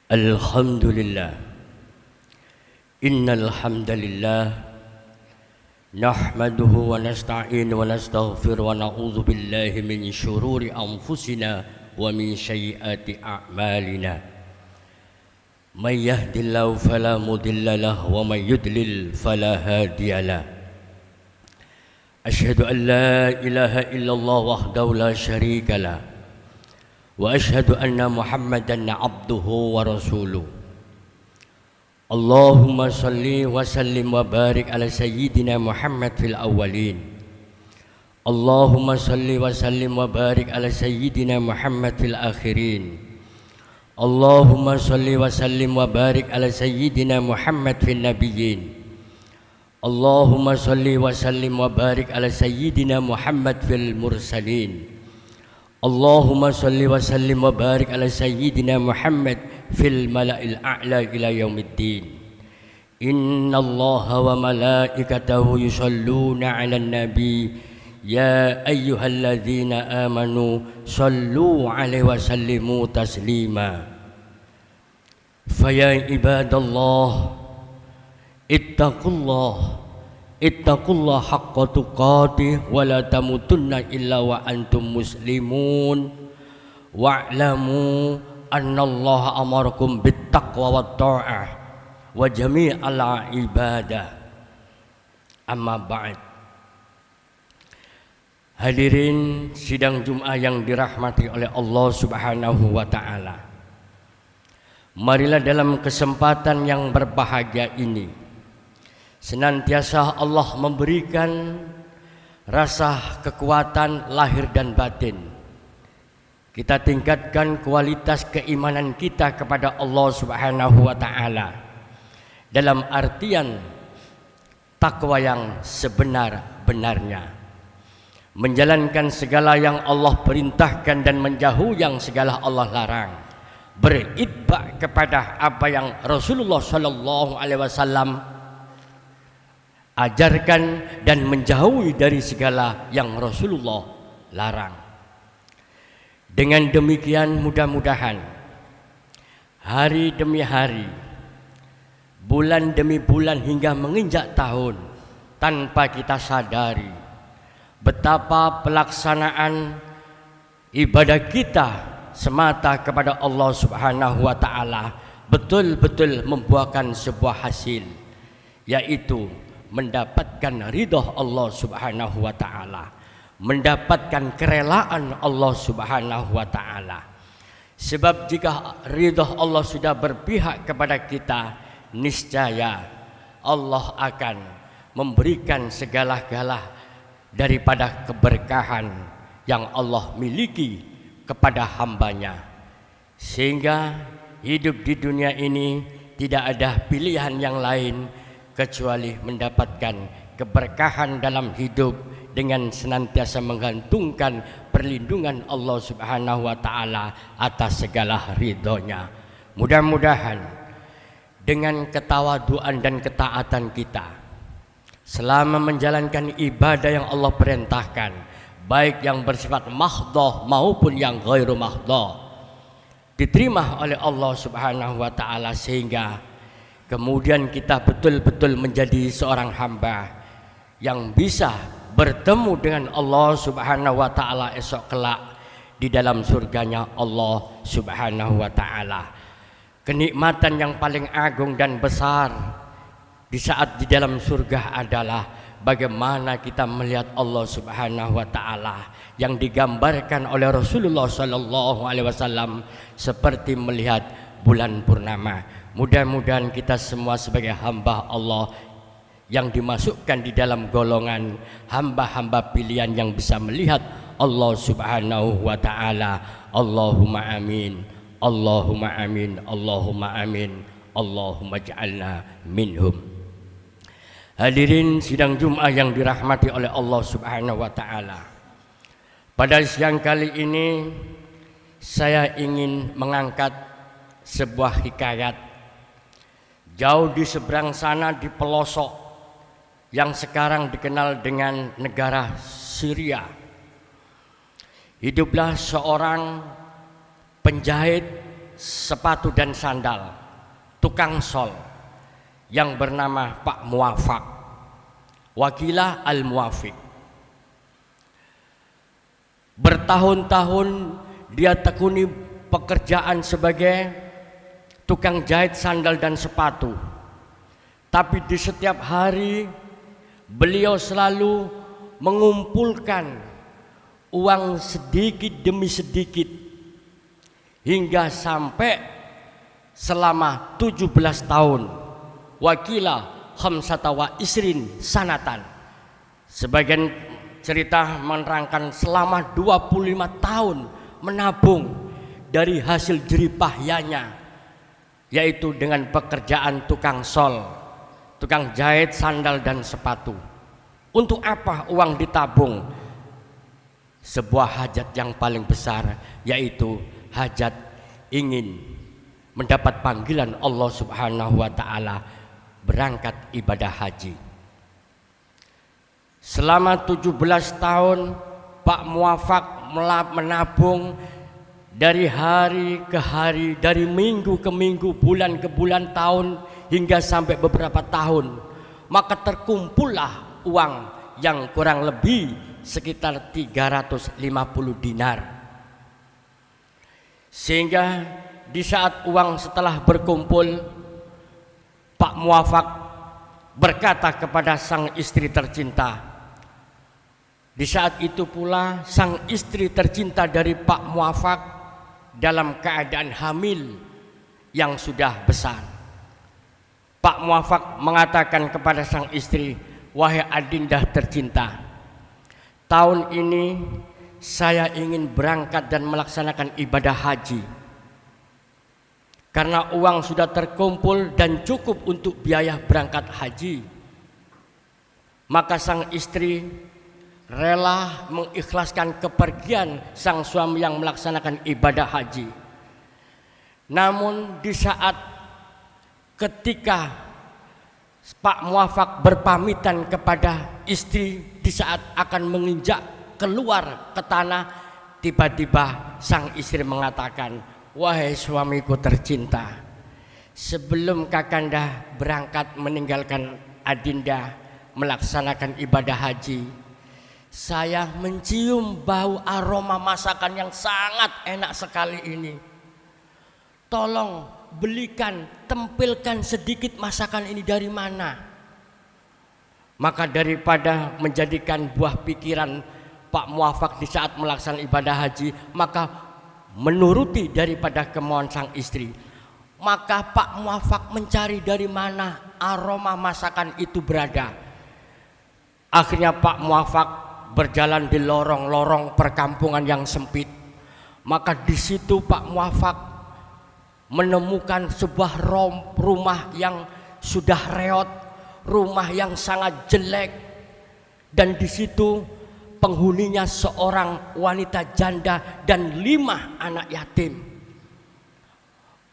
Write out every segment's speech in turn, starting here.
Alhamdulillah. Innal hamdalillah nahmaduhu wa nasta'inu wa nastaghfiru wa na'udzu billahi min syururi anfusina wa min sayyiati a'malina. May yahdihillahu fala mudilla lahu wa may yudlil fala hadiya lahu. Asyhadu an la ilaha illallah wahdahu la syarika lahu wa asyhadu anna Muhammadan abduhu wa rasuluh. Allahumma salli wa sallim wa barik ala sayyidina Muhammad fil awwalin. Allahumma salli wa sallim wa barik ala sayyidina Muhammad fil akhirin. Allahumma salli wa sallim wa barik ala sayyidina Muhammad fil nabiyyin. Allahumma salli wa sallim wa barik ala sayyidina Muhammad fil mursalin. Allahumma salli wa sallim wa barik ala sayyidina Muhammad fil mala'il a'la ila yaumiddin. Inna Allaha wa malaikatahu yusalluna 'alan nabi ya ayyuhalladzina amanu sallu 'alaihi wa sallimu taslima. Faya ibadallah ittaqullah haqqa tuqatih wa la tamutunna illa wa antum muslimun wa'lamu annallaha amarakum bittaqwa wat ta'ah wa jami'al ibadah. Amma ba'd. Hadirin sidang Jumat yang dirahmati oleh Allah Subhanahu wa taala. Marilah dalam kesempatan yang berbahagia ini senantiasa Allah memberikan rasa kekuatan lahir dan batin. Kita tingkatkan kualitas keimanan kita kepada Allah Subhanahu wa taala dalam artian takwa yang sebenar-benarnya, menjalankan segala yang Allah perintahkan dan menjauhi yang segala Allah larang, beritba kepada apa yang Rasulullah sallallahu alaihi wasallam ajarkan dan menjauhi dari segala yang Rasulullah larang. Dengan demikian mudah-mudahan hari demi hari, bulan demi bulan hingga menginjak tahun, tanpa kita sadari betapa pelaksanaan ibadah kita semata kepada Allah Subhanahu wa taala betul-betul membuahkan sebuah hasil, yaitu mendapatkan ridha Allah Subhanahu wa taala, mendapatkan kerelaan Allah Subhanahu wa taala. Sebab jika ridha Allah sudah berpihak kepada kita, niscaya Allah akan memberikan segala-gala daripada keberkahan yang Allah miliki kepada hambanya. Sehingga hidup di dunia ini tidak ada pilihan yang lain kecuali mendapatkan keberkahan dalam hidup dengan senantiasa menggantungkan perlindungan Allah Subhanahu wa taala atas segala ridhonya. Mudah-mudahan dengan ketawaduan dan ketaatan kita selama menjalankan ibadah yang Allah perintahkan, baik yang bersifat mahdhah maupun yang ghairu mahdhah, diterima oleh Allah Subhanahu wa taala, sehingga kemudian kita betul-betul menjadi seorang hamba yang bisa bertemu dengan Allah Subhanahu wa taala esok kelak di dalam surganya Allah Subhanahu wa taala. Kenikmatan yang paling agung dan besar di saat di dalam surga adalah bagaimana kita melihat Allah Subhanahu wa taala yang digambarkan oleh Rasulullah sallallahu alaihi wasallam seperti melihat bulan purnama. Mudah-mudahan kita semua sebagai hamba Allah yang dimasukkan di dalam golongan hamba-hamba pilihan yang bisa melihat Allah Subhanahu wa taala. Allahumma amin. Allahumma amin. Allahumma amin. Allahumma ja'alna minhum. Hadirin sidang Jumat yang dirahmati oleh Allah Subhanahu wa taala. Pada siang kali ini saya ingin mengangkat sebuah hikayat. Jauh di seberang sana, di pelosok yang sekarang dikenal dengan negara Syria, hiduplah seorang penjahit sepatu dan sandal, tukang sol yang bernama Pak Muafak, Wakilah Al-Muafiq. Bertahun-tahun dia tekuni pekerjaan sebagai tukang jahit sandal dan sepatu. Tapi di setiap hari beliau selalu mengumpulkan uang sedikit demi sedikit hingga sampai selama 17 tahun. Wakilah khamsata wa isrin sanatan. Sebagian cerita menerangkan selama 25 tahun menabung dari hasil jeripayanya, yaitu dengan pekerjaan tukang sol, tukang jahit sandal dan sepatu. Untuk apa uang ditabung? Sebuah hajat yang paling besar, yaitu hajat ingin mendapat panggilan Allah Subhanahu wa ta'ala berangkat ibadah haji. Selama 17 tahun Pak Muafak menabung dari hari ke hari, dari minggu ke minggu, bulan ke bulan, tahun hingga sampai beberapa tahun. Maka terkumpullah uang yang kurang lebih sekitar 350 dinar. Sehingga di saat uang setelah berkumpul, Pak Muafak berkata kepada sang istri tercinta. Di saat itu pula sang istri tercinta dari Pak Muafak dalam keadaan hamil yang sudah besar. Pak Muafak mengatakan kepada sang istri, "Wahai adinda tercinta, tahun ini saya ingin berangkat dan melaksanakan ibadah haji. Karena uang sudah terkumpul dan cukup untuk biaya berangkat haji." Maka sang istri rela mengikhlaskan kepergian sang suami yang melaksanakan ibadah haji. Namun di saat ketika Pak Muafak berpamitan kepada istri, di saat akan menginjak keluar ke tanah, tiba-tiba sang istri mengatakan, "Wahai suamiku tercinta, sebelum kakanda berangkat meninggalkan adinda melaksanakan ibadah haji, saya mencium bau aroma masakan yang sangat enak sekali ini. Tolong belikan, tempelkan sedikit masakan ini dari mana?" Maka daripada menjadikan buah pikiran Pak Muafak di saat melaksanakan ibadah haji, maka menuruti daripada kemauan sang istri. Maka Pak Muafak mencari dari mana aroma masakan itu berada. Akhirnya Pak Muafak berjalan di lorong-lorong perkampungan yang sempit. Maka di situ Pak Muafak menemukan sebuah rumah yang sudah reot, rumah yang sangat jelek, dan di situ penghuninya seorang wanita janda dan 5 anak yatim.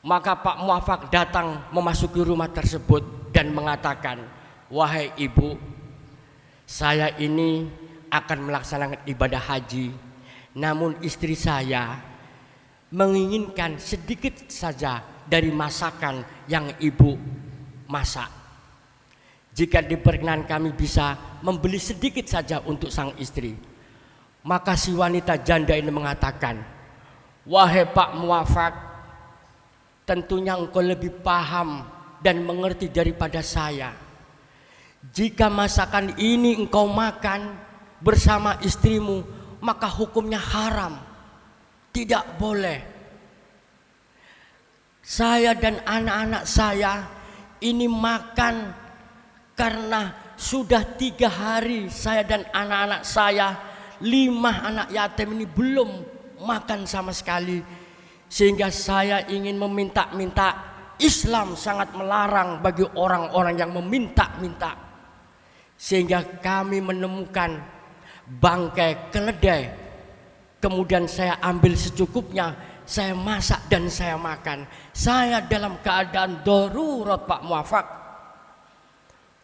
Maka Pak Muafak datang memasuki rumah tersebut dan mengatakan, "Wahai ibu, saya ini akan melaksanakan ibadah haji, namun istri saya menginginkan sedikit saja dari masakan yang ibu masak. Jika diperkenan kami bisa membeli sedikit saja untuk sang istri." Maka si wanita janda ini mengatakan, "Wahai Pak Muafak, tentunya engkau lebih paham dan mengerti daripada saya. Jika masakan ini engkau makan bersama istrimu, maka hukumnya haram, tidak boleh. Saya dan anak-anak saya ini makan karena sudah 3 hari saya dan anak-anak saya, 5 anak yatim ini belum makan sama sekali. Sehingga saya ingin meminta-minta, Islam sangat melarang bagi orang-orang yang meminta-minta. Sehingga kami menemukan bangkai keledai, kemudian saya ambil secukupnya, saya masak dan saya makan. Saya dalam keadaan darurat Pak Muafak."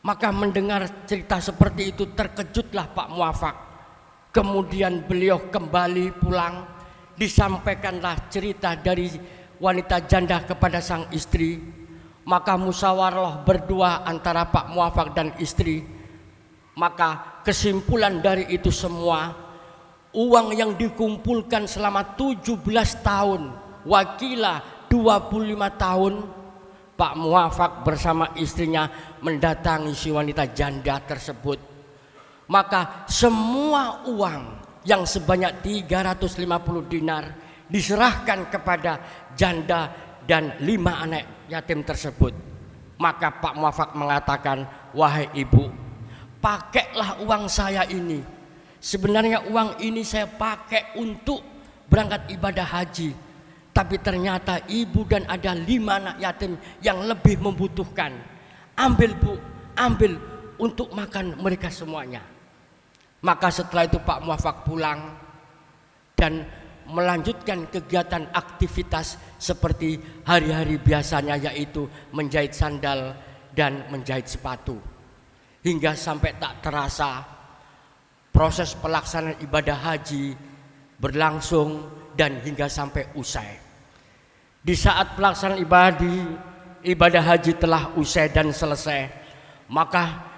Maka mendengar cerita seperti itu terkejutlah Pak Muafak. Kemudian beliau kembali pulang, disampaikanlah cerita dari wanita janda kepada sang istri, maka musyawarah berdua antara Pak Muafak dan istri. Maka kesimpulan dari itu semua, uang yang dikumpulkan selama 17 tahun, wakila 25 tahun, Pak Muafak bersama istrinya mendatangi si wanita janda tersebut. Maka semua uang yang sebanyak 350 dinar diserahkan kepada janda dan 5 anak yatim tersebut. Maka Pak Muafak mengatakan, wahai ibu, pakailah uang saya ini. Sebenarnya uang ini saya pakai untuk berangkat ibadah haji, tapi ternyata ibu dan ada 5 anak yatim yang lebih membutuhkan. Ambil bu, ambil untuk makan mereka semuanya. Maka setelah itu Pak Muafak pulang dan melanjutkan kegiatan aktivitas seperti hari-hari biasanya, yaitu menjahit sandal dan menjahit sepatu. Hingga sampai tak terasa proses pelaksanaan ibadah haji berlangsung dan hingga sampai usai. Di saat pelaksanaan ibadah haji telah usai dan selesai, maka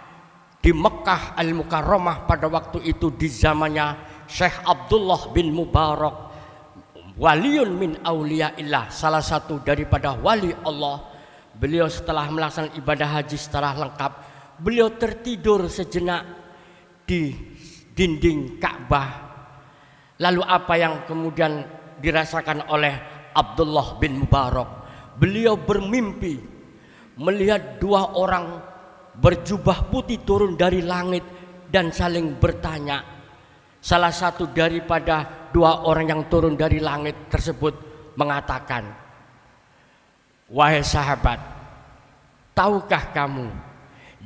di Mekah Al-Mukarramah pada waktu itu di zamannya Syekh Abdullah bin Mubarak, waliyun min auliyaillah, salah satu daripada wali Allah. Beliau setelah melaksanakan ibadah haji secara lengkap, beliau tertidur sejenak di dinding Ka'bah. Lalu apa yang kemudian dirasakan oleh Abdullah bin Mubarak? Beliau bermimpi melihat 2 orang berjubah putih turun dari langit dan saling bertanya. Salah satu daripada 2 orang yang turun dari langit tersebut mengatakan, wahai sahabat, tahukah kamu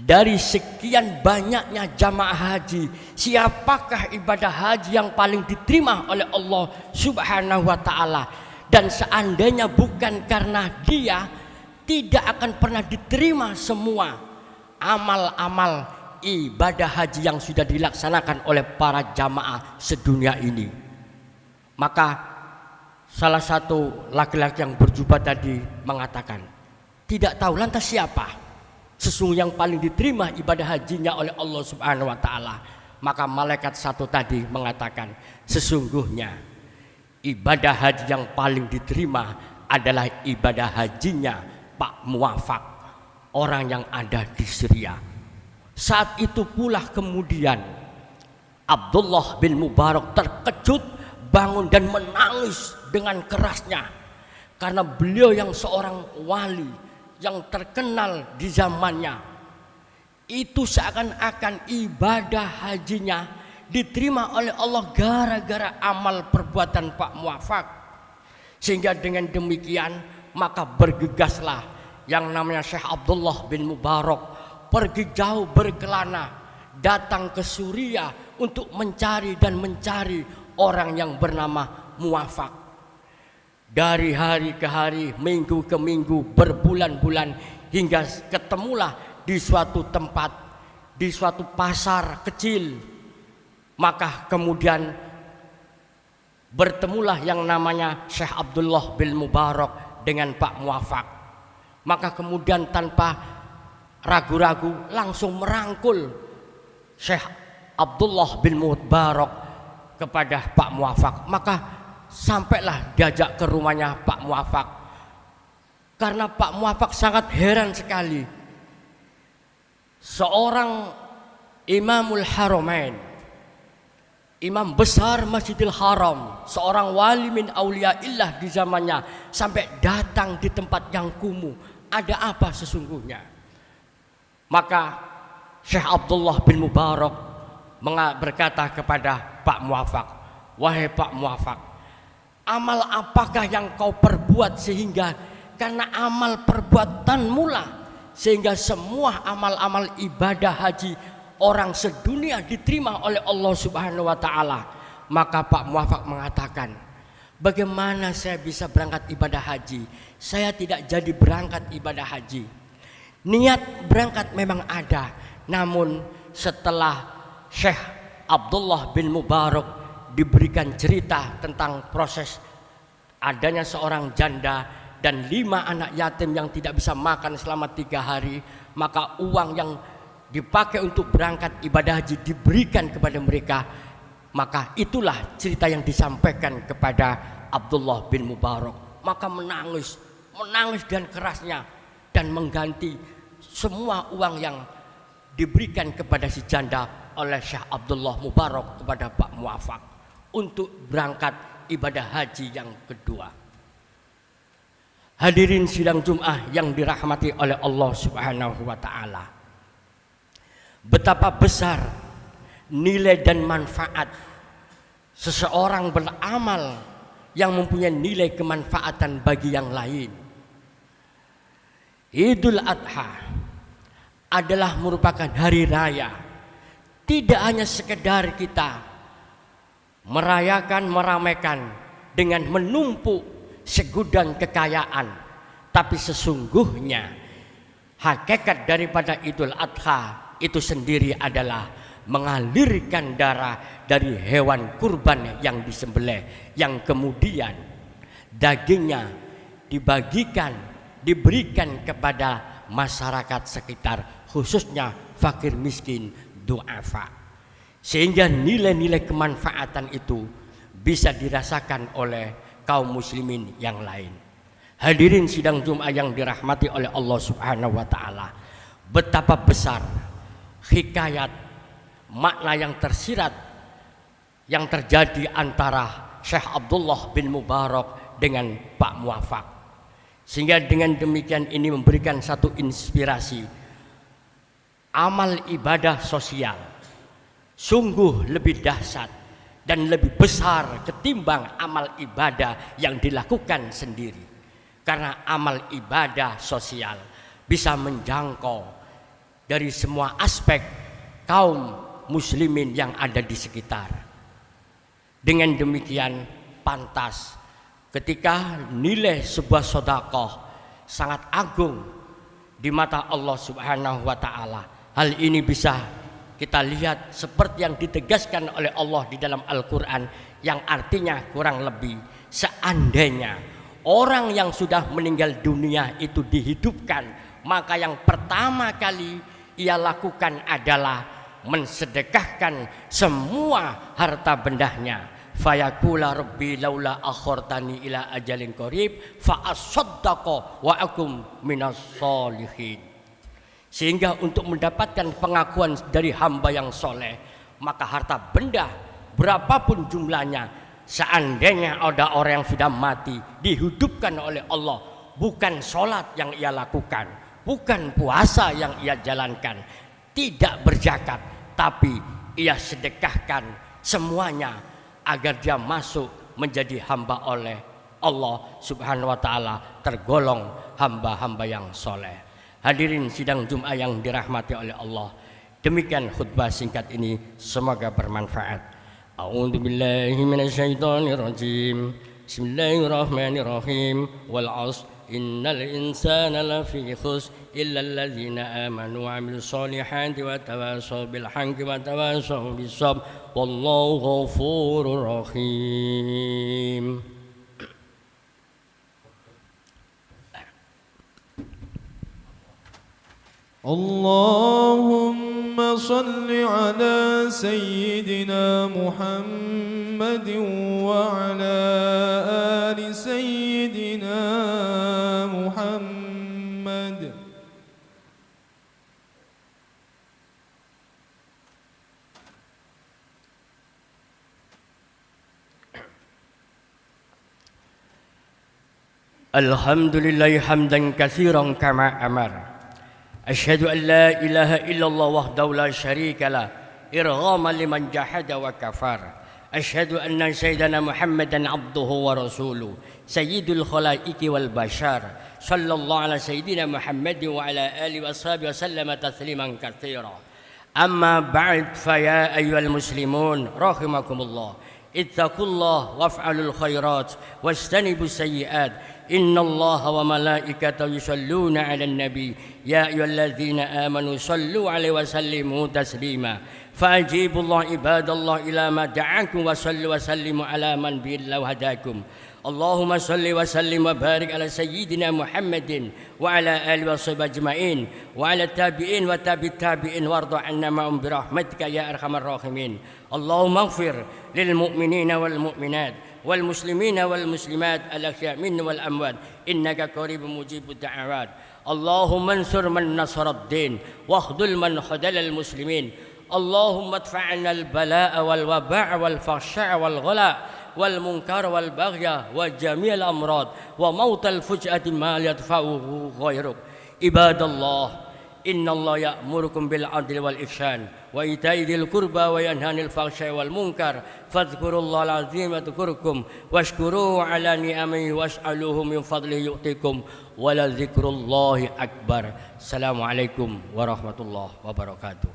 dari sekian banyaknya jamaah haji, siapakah ibadah haji yang paling diterima oleh Allah Subhanahu wa ta'ala? Dan seandainya bukan karena dia, tidak akan pernah diterima semua amal-amal ibadah haji yang sudah dilaksanakan oleh para jamaah sedunia ini. Maka salah satu laki-laki yang berjubah tadi mengatakan, tidak tahu lantas siapa sesungguhnya yang paling diterima ibadah hajinya oleh Allah Subhanahu wa ta'ala. Maka malaikat satu tadi mengatakan, sesungguhnya ibadah haji yang paling diterima adalah ibadah hajinya Pak Muafak, orang yang ada di Syria. Saat itu pula kemudian Abdullah bin Mubarak terkejut, bangun dan menangis dengan kerasnya, karena beliau yang seorang wali yang terkenal di zamannya itu seakan-akan ibadah hajinya diterima oleh Allah gara-gara amal perbuatan Pak Muafak. Sehingga dengan demikian maka bergegaslah yang namanya Syekh Abdullah bin Mubarak pergi jauh berkelana, datang ke Suriah untuk mencari orang yang bernama Muafak. Dari hari ke hari, minggu ke minggu, berbulan-bulan, hingga ketemulah di suatu tempat, di suatu pasar kecil. Maka kemudian bertemulah yang namanya Syekh Abdullah bin Mubarak dengan Pak Muafak. Maka kemudian tanpa ragu-ragu langsung merangkul Syekh Abdullah bin Mubarak kepada Pak Muafak. Maka sampailah diajak ke rumahnya Pak Muafak, karena Pak Muafak sangat heran sekali. Seorang Imamul Haramain, imam besar Masjidil Haram, seorang wali min auliyaillah di zamannya, sampai datang di tempat yang kumuh. Ada apa sesungguhnya? Maka Syekh Abdullah bin Mubarak berkata kepada Pak Muafak, wahai Pak Muafak, amal apakah yang kau perbuat sehingga karena amal perbuatanmu lah sehingga semua amal-amal ibadah haji orang sedunia diterima oleh Allah Subhanahu wa ta'ala? Maka Pak Muafak mengatakan, bagaimana saya bisa berangkat ibadah haji? Saya tidak jadi berangkat ibadah haji. Niat berangkat memang ada, namun setelah Syekh Abdullah bin Mubarak diberikan cerita tentang proses adanya seorang janda dan 5 anak yatim yang tidak bisa makan selama 3 hari, maka uang yang dipakai untuk berangkat ibadah haji diberikan kepada mereka. Maka itulah cerita yang disampaikan kepada Abdullah bin Mubarak. Maka menangis dan kerasnya, dan mengganti semua uang yang diberikan kepada si janda oleh Syekh Abdullah Mubarak kepada Pak Muafak untuk berangkat ibadah haji yang kedua. Hadirin sidang Jum'ah yang dirahmati oleh Allah Subhanahu wa taala. Betapa besar nilai dan manfaat seseorang beramal yang mempunyai nilai kemanfaatan bagi yang lain. Idul Adha adalah merupakan hari raya. Tidak hanya sekedar kita merayakan, meramaikan dengan menumpuk segudang kekayaan, tapi sesungguhnya hakikat daripada Idul Adha itu sendiri adalah mengalirkan darah dari hewan kurban yang disembelih, yang kemudian dagingnya diberikan kepada masyarakat sekitar, khususnya fakir miskin, du'afa, sehingga nilai-nilai kemanfaatan itu bisa dirasakan oleh kaum muslimin yang lain. Hadirin sidang Jumat yang dirahmati oleh Allah Subhanahu wa taala, betapa besar hikayat makna yang tersirat yang terjadi antara Syekh Abdullah bin Mubarak dengan Pak Muafak, sehingga dengan demikian ini memberikan satu inspirasi. Amal ibadah sosial sungguh lebih dahsyat dan lebih besar ketimbang amal ibadah yang dilakukan sendiri, karena amal ibadah sosial bisa menjangkau dari semua aspek kaum muslimin yang ada di sekitar. Dengan demikian pantas ketika nilai sebuah sedekah sangat agung di mata Allah Subhanahu wa taala. Hal ini bisa kita lihat seperti yang ditegaskan oleh Allah di dalam Al-Qur'an, yang artinya kurang lebih seandainya orang yang sudah meninggal dunia itu dihidupkan, maka yang pertama kali ia lakukan adalah mensedekahkan semua harta bendahnya. Fayaqula rabbi laula akhartani ila ajalin qarib fa asaddaqa wa akum minas sholihin. Sehingga untuk mendapatkan pengakuan dari hamba yang soleh, maka harta benda berapapun jumlahnya, seandainya ada orang yang sudah mati dihidupkan oleh Allah, bukan sholat yang ia lakukan, bukan puasa yang ia jalankan, tidak berzakat, tapi ia sedekahkan semuanya agar dia masuk menjadi hamba oleh Allah Subhanahu wa taala, tergolong hamba-hamba yang soleh. Hadirin sidang Jumat yang dirahmati oleh Allah, demikian khutbah singkat ini, semoga bermanfaat. A'udzubillahi minasyaitonirrajim. Bismillahirrahmanirrahim. Wal 'ashr innal insana lafi khusr illa alladzina amanu wa 'amilus solihati wa tawassaw bil haqqi wa tawassaw bis sabr wallahu ghafurur rahim. اللهم صل على سيدنا محمد وعلى آل سيدنا محمد. الحمد لله حمدا كثيرا كما أمر. أشهد أن لا إله إلا الله وحده لا شريك له إرغاما لمن جحد وكفر. أشهد أن سيدنا محمدا عبده ورسوله سيد الخلائق والبشر صلى الله على سيدنا محمد وعلى آله وصحبه وسلم تسليما كثيرا. أما بعد فيا أيها المسلمون رحمكم الله اتقوا الله وافعلوا الخيرات واجتنبوا السيئات إن الله وملائكته يصلون على النبي يا أيها الذين آمنوا صلوا عليه وسلموا تسليما فأجيبوا الله عباد الله إلى ما دعاكم وصلوا وسلموا على من به الله هداكم اللهم صل وسلم وبارك على سيدنا محمد وعلى آله وصحبه أجمعين وعلى التابعين وتابع التابعين وارض عنا معهم برحمتك يا أرحم الراحمين. اللهم اغفر للمؤمنين والمؤمنات والمسلمين والمسلمات الأحياء منهم والأموات إنك قريب مجيب الدعوات. اللهم انصر من نصر الدين واخذل من خذل المسلمين. اللهم ادفع عنا البلاء والوباء والفحشاء والغلاء والمنكر والبغي وجميع الأمراض وموت الفجأة ما يدفعه غيرك. عباد الله إن الله يأمركم بالعدل والإحسان وإيتاء ذي القربى وينهى عن الفحشاء والمنكر فاذكروا الله العظيم يذكركم واشكروه على نعمه واسألوه من فضله يؤتكم ولذكر الله أكبر. السلام عليكم ورحمة الله وبركاته.